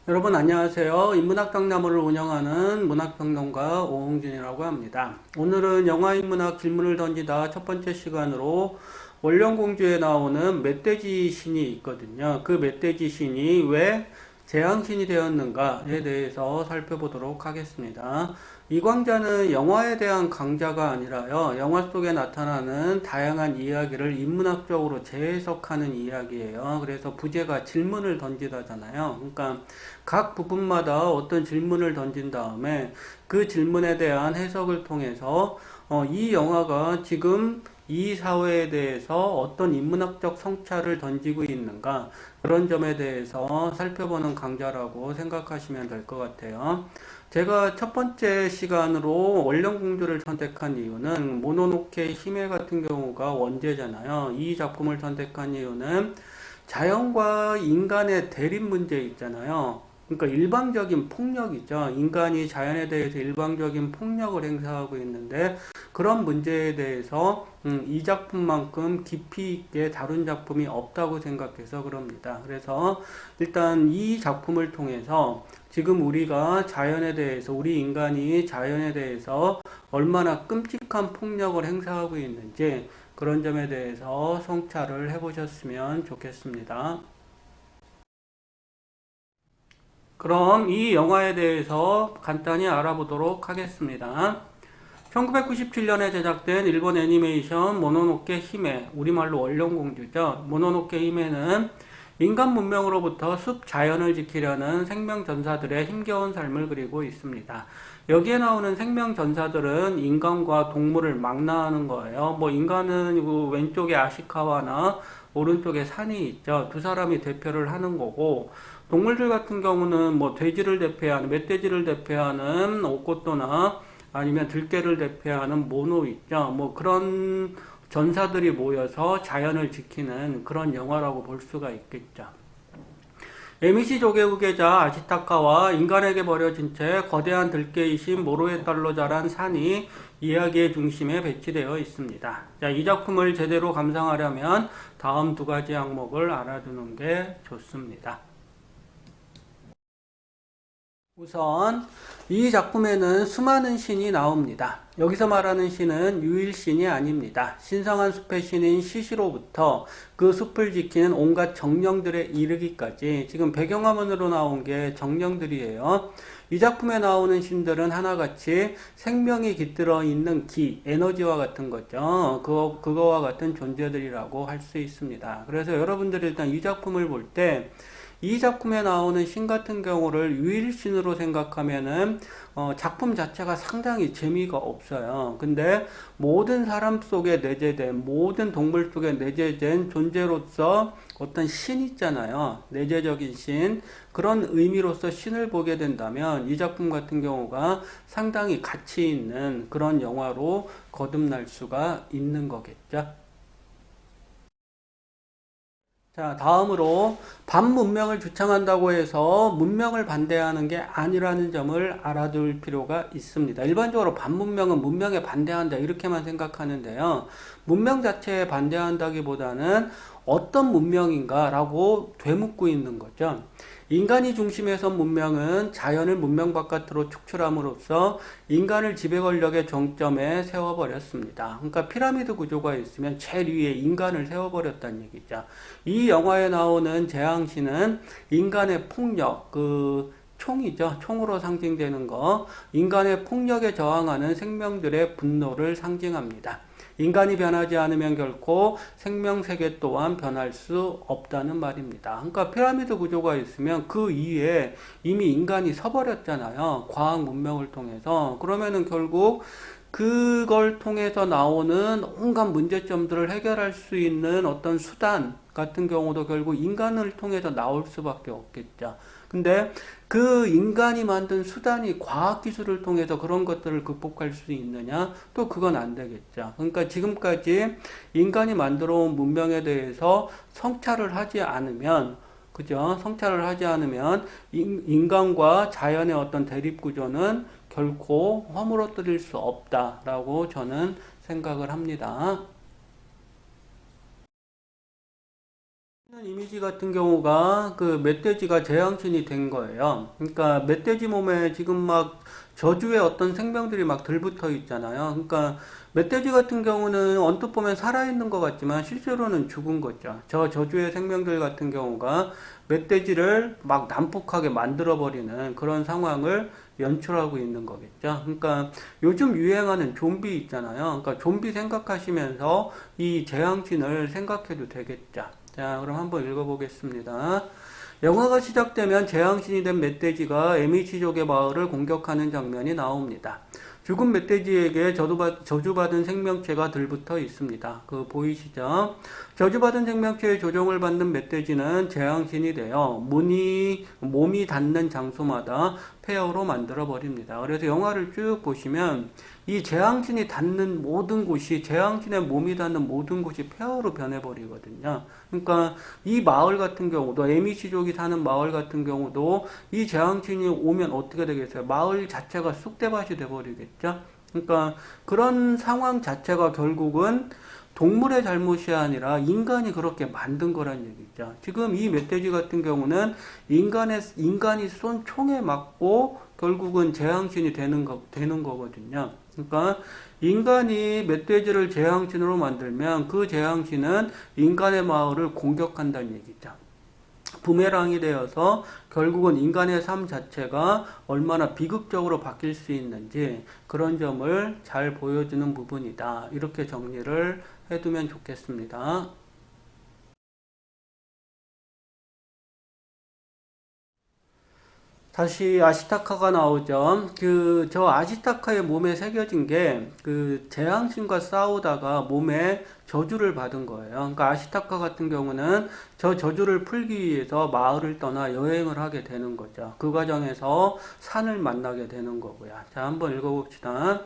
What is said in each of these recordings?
여러분 안녕하세요. 인문학 강좌를 운영하는 문학평론가 오홍진이라고 합니다. 오늘은 영화인문학 질문을 던지다 첫 번째 시간으로 원령공주에 나오는 멧돼지 신이 있거든요. 그 멧돼지 신이 왜 재앙신이 되었는가에 대해서 살펴보도록 하겠습니다. 이 강좌는 영화에 대한 강좌가 아니라요, 영화 속에 나타나는 다양한 이야기를 인문학적으로 재해석하는 이야기예요. 그래서 부제가 질문을 던지다잖아요. 그러니까 각 부분마다 어떤 질문을 던진 다음에 그 질문에 대한 해석을 통해서 이 영화가 지금 이 사회에 대해서 어떤 인문학적 성찰을 던지고 있는가, 그런 점에 대해서 살펴보는 강좌라고 생각하시면 될 것 같아요. 제가 첫 번째 시간으로 원령공주를 선택한 이유는 모노노케 히메 같은 경우가 원제잖아요. 이 작품을 선택한 이유는 자연과 인간의 대립 문제 있잖아요. 그러니까 일방적인 폭력이죠. 인간이 자연에 대해서 일방적인 폭력을 행사하고 있는데 그런 문제에 대해서 이 작품만큼 깊이 있게 다룬 작품이 없다고 생각해서 그럽니다. 그래서 일단 이 작품을 통해서 지금 우리가 자연에 대해서, 우리 인간이 자연에 대해서 얼마나 끔찍한 폭력을 행사하고 있는지 그런 점에 대해서 성찰을 해보셨으면 좋겠습니다. 그럼 이 영화에 대해서 간단히 알아보도록 하겠습니다. 1997년에 제작된 일본 애니메이션 모노노케 히메, 우리말로 원령공주죠. 모노노케 히메는 인간 문명으로부터 숲 자연을 지키려는 생명전사들의 힘겨운 삶을 그리고 있습니다. 여기에 나오는 생명전사들은 인간과 동물을 망라하는 거예요. 뭐 인간은 그 왼쪽에 아시카와나 오른쪽에 산이 있죠. 두 사람이 대표를 하는 거고, 동물들 같은 경우는 뭐 돼지를 대표하는, 멧돼지를 대표하는 오코토나 아니면 들개를 대표하는 모노 있죠. 뭐 그런 전사들이 모여서 자연을 지키는 그런 영화라고 볼 수가 있겠죠. 에미시 조개 후계자 아시타카와 인간에게 버려진 채 거대한 들개이신 모로의 딸로 자란 산이 이야기의 중심에 배치되어 있습니다. 자, 이 작품을 제대로 감상하려면 다음 두 가지 항목을 알아두는 게 좋습니다. 우선 이 작품에는 수많은 신이 나옵니다. 여기서 말하는 신은 유일신이 아닙니다. 신성한 숲의 신인 시시로부터 그 숲을 지키는 온갖 정령들에 이르기까지 지금 배경화면으로 나온 게 정령들이에요. 이 작품에 나오는 신들은 하나같이 생명이 깃들어 있는 기, 에너지와 같은 거죠. 그거와 같은 존재들이라고 할 수 있습니다. 그래서 여러분들이 일단 이 작품을 볼때 이 작품에 나오는 신 같은 경우를 유일신으로 생각하면은 작품 자체가 상당히 재미가 없어요. 근데 모든 사람 속에 내재된, 모든 동물 속에 내재된 존재로서 어떤 신 있잖아요. 내재적인 신, 그런 의미로서 신을 보게 된다면 이 작품 같은 경우가 상당히 가치 있는 그런 영화로 거듭날 수가 있는 거겠죠. 자, 다음으로 반문명을 주창한다고 해서 문명을 반대하는 게 아니라는 점을 알아둘 필요가 있습니다. 일반적으로 반문명은 문명에 반대한다 이렇게만 생각하는데요. 문명 자체에 반대한다기보다는 어떤 문명인가라고 되묻고 있는 거죠. 인간이 중심에서 문명은 자연을 문명 바깥으로 축출함으로써 인간을 지배 권력의 정점에 세워버렸습니다. 그러니까 피라미드 구조가 있으면 제일 위에 인간을 세워버렸다는 얘기죠. 이 영화에 나오는 재앙신은 인간의 폭력, 그 총이죠. 총으로 상징되는 거. 인간의 폭력에 저항하는 생명들의 분노를 상징합니다. 인간이 변하지 않으면 결코 생명세계 또한 변할 수 없다는 말입니다. 그러니까 피라미드 구조가 있으면 그 위에 이미 인간이 서버렸잖아요. 과학 문명을 통해서. 그러면은 결국 그걸 통해서 나오는 온갖 문제점들을 해결할 수 있는 어떤 수단 같은 경우도 결국 인간을 통해서 나올 수밖에 없겠죠. 근데 그 인간이 만든 수단이 과학기술을 통해서 그런 것들을 극복할 수 있느냐? 또 그건 안 되겠죠. 그러니까 지금까지 인간이 만들어 온 문명에 대해서 성찰을 하지 않으면, 그죠? 성찰을 하지 않으면 인간과 자연의 어떤 대립 구조는 결코 허물어뜨릴 수 없다라고 저는 생각을 합니다. 이미지 같은 경우가 그 멧돼지가 재앙신이 된 거예요. 그러니까 멧돼지 몸에 지금 막 저주의 어떤 생명들이 막 들붙어 있잖아요. 그러니까 멧돼지 같은 경우는 언뜻 보면 살아있는 것 같지만 실제로는 죽은 거죠. 저 저주의 생명들 같은 경우가 멧돼지를 막 난폭하게 만들어버리는 그런 상황을 연출하고 있는 거겠죠. 그러니까 요즘 유행하는 좀비 있잖아요. 그러니까 좀비 생각하시면서 이 재앙신을 생각해도 되겠죠. 자, 그럼 한번 읽어보겠습니다. 영화가 시작되면 재앙신이 된 멧돼지가 에미시족의 마을을 공격하는 장면이 나옵니다. 죽은 멧돼지에게 저주받은 생명체가 들붙어 있습니다. 그 보이시죠? 저주받은 생명체의 조종을 받는 멧돼지는 재앙신이 되어 몸이 닿는 장소마다 폐허로 만들어 버립니다. 그래서 영화를 쭉 보시면 이 재앙신이 닿는 모든 곳이, 재앙신의 몸이 닿는 모든 곳이 폐허로 변해버리거든요. 그러니까 이 마을 같은 경우도, 에미시족이 사는 마을 같은 경우도 이 재앙신이 오면 어떻게 되겠어요? 마을 자체가 쑥대밭이 돼버리겠죠? 그러니까 그런 상황 자체가 결국은 동물의 잘못이 아니라 인간이 그렇게 만든 거란 얘기죠. 지금 이 멧돼지 같은 경우는 인간이 쏜 총에 맞고 결국은 재앙신이 되는 거거든요. 그러니까 인간이 멧돼지를 재앙신으로 만들면 그 재앙신은 인간의 마을을 공격한다는 얘기죠. 부메랑이 되어서 결국은 인간의 삶 자체가 얼마나 비극적으로 바뀔 수 있는지 그런 점을 잘 보여주는 부분이다. 이렇게 정리를 해두면 좋겠습니다. 다시 아시타카가 나오죠. 저 아시타카의 몸에 새겨진 게 재앙신과 싸우다가 몸에 저주를 받은 거예요. 그러니까 아시타카 같은 경우는 저 저주를 풀기 위해서 마을을 떠나 여행을 하게 되는 거죠. 그 과정에서 산을 만나게 되는 거고요. 자, 한번 읽어봅시다.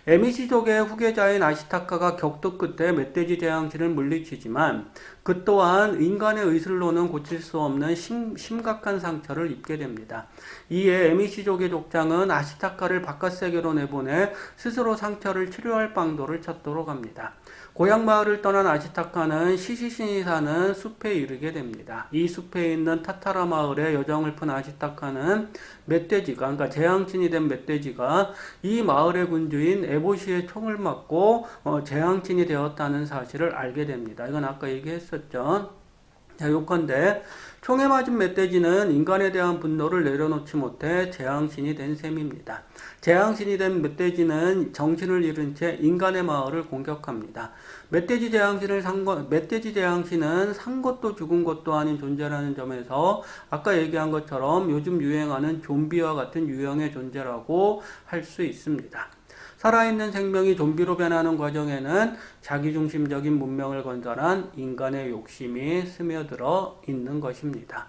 에미시족의 후계자인 아시타카가 격투 끝에 멧돼지 재앙신을 물리치지만 그 또한 인간의 의술로는 고칠 수 없는 심각한 상처를 입게 됩니다. 이에 에미시족의 족장은 아시타카를 바깥 세계로 내보내 스스로 상처를 치료할 방도를 찾도록 합니다. 고향 마을을 떠난 아시타카는 시시신이 사는 숲에 이르게 됩니다. 이 숲에 있는 타타라 마을에 여정을 푼 아시타카는 그러니까 재앙신이 된 멧돼지가 이 마을의 군주인 에보시의 총을 맞고 재앙신이 되었다는 사실을 알게 됩니다. 이건 아까 얘기했었죠. 자, 요컨대 총에 맞은 멧돼지는 인간에 대한 분노를 내려놓지 못해 재앙신이 된 셈입니다. 재앙신이 된 멧돼지는 정신을 잃은 채 인간의 마을을 공격합니다. 멧돼지 재앙신은 산 것도 죽은 것도 아닌 존재라는 점에서 아까 얘기한 것처럼 요즘 유행하는 좀비와 같은 유형의 존재라고 할 수 있습니다. 살아있는 생명이 좀비로 변하는 과정에는 자기중심적인 문명을 건설한 인간의 욕심이 스며들어 있는 것입니다.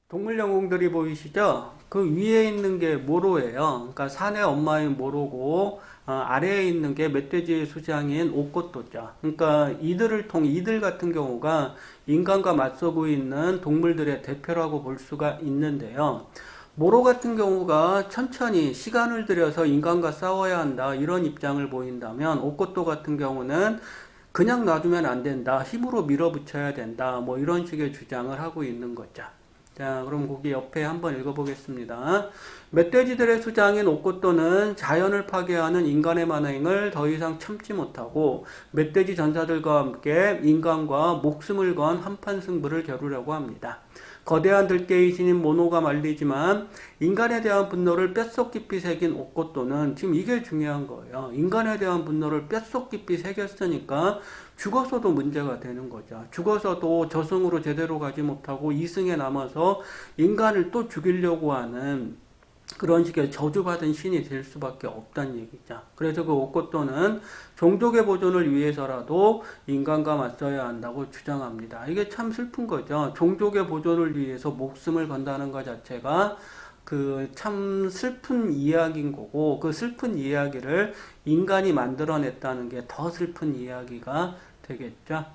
동물 영웅들이 보이시죠? 그 위에 있는 게 모로예요. 그러니까 산의 엄마인 모로고 아래에 있는 게 멧돼지의 수장인 오코토죠. 그러니까 이들 같은 경우가 인간과 맞서고 있는 동물들의 대표라고 볼 수가 있는데요. 모로 같은 경우가 천천히 시간을 들여서 인간과 싸워야 한다 이런 입장을 보인다면 오코토 같은 경우는 그냥 놔두면 안 된다, 힘으로 밀어붙여야 된다, 뭐 이런 식의 주장을 하고 있는 거죠. 자, 그럼 거기 옆에 한번 읽어보겠습니다. 멧돼지들의 수장인 오코토는 자연을 파괴하는 인간의 만행을 더 이상 참지 못하고 멧돼지 전사들과 함께 인간과 목숨을 건 한판 승부를 겨루려고 합니다. 거대한 들개의 신인 모노가 말리지만 인간에 대한 분노를 뼛속 깊이 새긴 오코토는 지금 이게 중요한 거예요. 인간에 대한 분노를 뼛속 깊이 새겼으니까 죽어서도 문제가 되는 거죠. 죽어서도 저승으로 제대로 가지 못하고 이승에 남아서 인간을 또 죽이려고 하는 그런 식의 저주받은 신이 될 수밖에 없다는 얘기죠. 그래서 그 오코토는 종족의 보존을 위해서라도 인간과 맞서야 한다고 주장합니다. 이게 참 슬픈 거죠. 종족의 보존을 위해서 목숨을 건다는 것 자체가 참 슬픈 이야기인 거고, 그 슬픈 이야기를 인간이 만들어냈다는 게 더 슬픈 이야기가 되겠죠.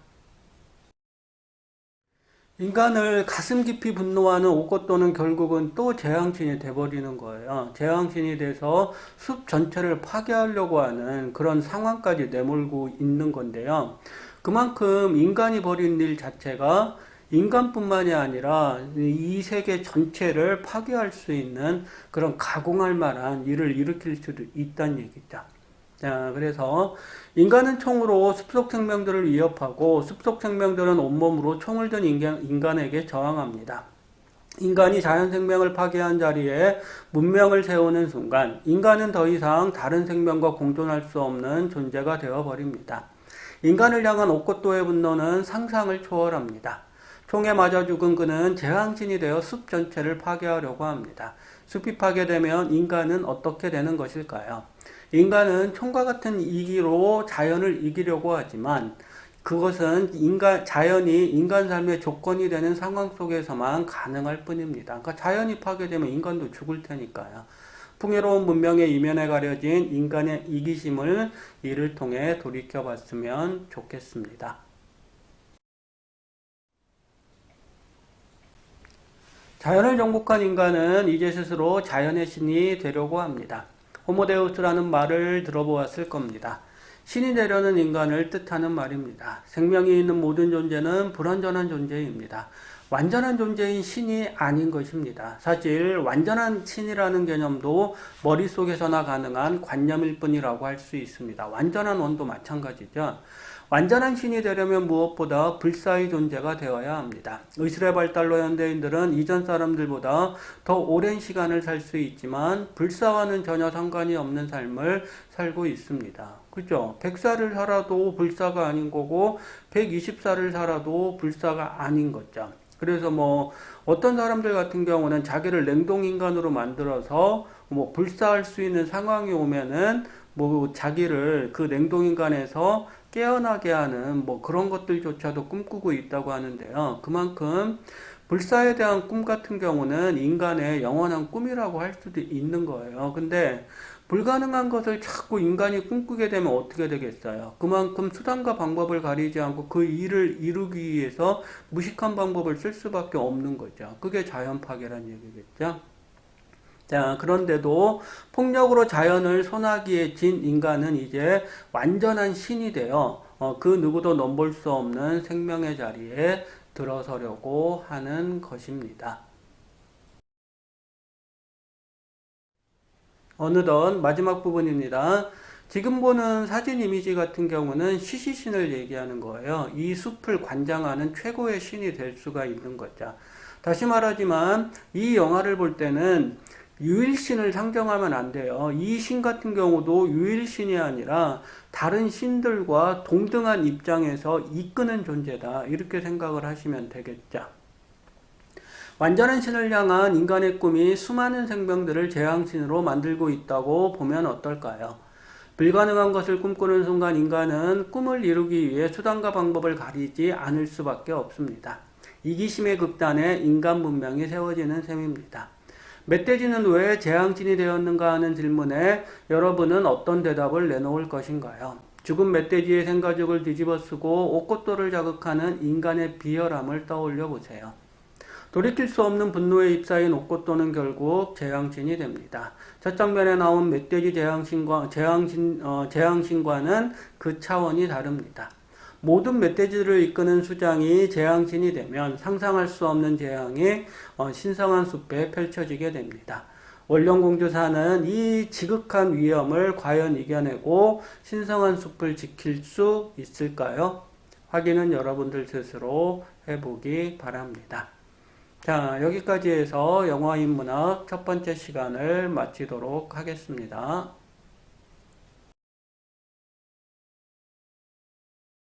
인간을 가슴 깊이 분노하는 오코토는 결국은 또 재앙신이 돼버리는 거예요. 재앙신이 돼서 숲 전체를 파괴하려고 하는 그런 상황까지 내몰고 있는 건데요. 그만큼 인간이 벌인 일 자체가 인간뿐만이 아니라 이 세계 전체를 파괴할 수 있는 그런 가공할 만한 일을 일으킬 수도 있다는 얘기죠. 자, 그래서 인간은 총으로 숲속 생명들을 위협하고 숲속 생명들은 온몸으로 총을 든 인간에게 저항합니다. 인간이 자연 생명을 파괴한 자리에 문명을 세우는 순간 인간은 더 이상 다른 생명과 공존할 수 없는 존재가 되어버립니다. 인간을 향한 옥고토의 분노는 상상을 초월합니다. 총에 맞아 죽은 그는 재앙신이 되어 숲 전체를 파괴하려고 합니다. 숲이 파괴되면 인간은 어떻게 되는 것일까요? 인간은 총과 같은 이기로 자연을 이기려고 하지만 그것은 자연이 인간 삶의 조건이 되는 상황 속에서만 가능할 뿐입니다. 그러니까 자연이 파괴되면 인간도 죽을 테니까요. 풍요로운 문명의 이면에 가려진 인간의 이기심을 이를 통해 돌이켜봤으면 좋겠습니다. 자연을 정복한 인간은 이제 스스로 자연의 신이 되려고 합니다. 호모데우스라는 말을 들어보았을 겁니다. 신이 되려는 인간을 뜻하는 말입니다. 생명이 있는 모든 존재는 불완전한 존재입니다. 완전한 존재인 신이 아닌 것입니다. 사실 완전한 신이라는 개념도 머릿속에서나 가능한 관념일 뿐이라고 할 수 있습니다. 완전한 원도 마찬가지죠. 완전한 신이 되려면 무엇보다 불사의 존재가 되어야 합니다. 의술의 발달로 현대인들은 이전 사람들보다 더 오랜 시간을 살 수 있지만 불사와는 전혀 상관이 없는 삶을 살고 있습니다. 그죠? 100살을 살아도 불사가 아닌 거고 120살을 살아도 불사가 아닌 거죠. 그래서 어떤 사람들 같은 경우는 자기를 냉동인간으로 만들어서 불사할 수 있는 상황이 오면은 자기를 그 냉동인간에서 깨어나게 하는 그런 것들조차도 꿈꾸고 있다고 하는데요. 그만큼 불사에 대한 꿈 같은 경우는 인간의 영원한 꿈이라고 할 수도 있는 거예요. 근데 불가능한 것을 자꾸 인간이 꿈꾸게 되면 어떻게 되겠어요? 그만큼 수단과 방법을 가리지 않고 그 일을 이루기 위해서 무식한 방법을 쓸 수밖에 없는 거죠. 그게 자연 파괴란 얘기겠죠. 자, 그런데도 폭력으로 자연을 손아귀에 쥔 인간은 이제 완전한 신이 되어 그 누구도 넘볼 수 없는 생명의 자리에 들어서려고 하는 것입니다. 어느덧 마지막 부분입니다. 지금 보는 사진 이미지 같은 경우는 시시신을 얘기하는 거예요. 이 숲을 관장하는 최고의 신이 될 수가 있는 거죠. 다시 말하지만 이 영화를 볼 때는 유일신을 상정하면 안 돼요. 이 신 같은 경우도 유일신이 아니라 다른 신들과 동등한 입장에서 이끄는 존재다. 이렇게 생각을 하시면 되겠죠. 완전한 신을 향한 인간의 꿈이 수많은 생명들을 재앙신으로 만들고 있다고 보면 어떨까요? 불가능한 것을 꿈꾸는 순간 인간은 꿈을 이루기 위해 수단과 방법을 가리지 않을 수밖에 없습니다. 이기심의 극단에 인간 문명이 세워지는 셈입니다. 멧돼지는 왜 재앙신이 되었는가 하는 질문에 여러분은 어떤 대답을 내놓을 것인가요? 죽은 멧돼지의 생가죽을 뒤집어쓰고 옥고토를 자극하는 인간의 비열함을 떠올려 보세요. 돌이킬 수 없는 분노에 휩싸인 옥고토는 결국 재앙신이 됩니다. 첫 장면에 나온 멧돼지 재앙신과는 그 차원이 다릅니다. 모든 멧돼지들을 이끄는 수장이 재앙신이 되면 상상할 수 없는 재앙이 신성한 숲에 펼쳐지게 됩니다. 원령공주사는 이 지극한 위험을 과연 이겨내고 신성한 숲을 지킬 수 있을까요? 확인은 여러분들 스스로 해보기 바랍니다. 자, 여기까지 해서 영화인문학 첫 번째 시간을 마치도록 하겠습니다.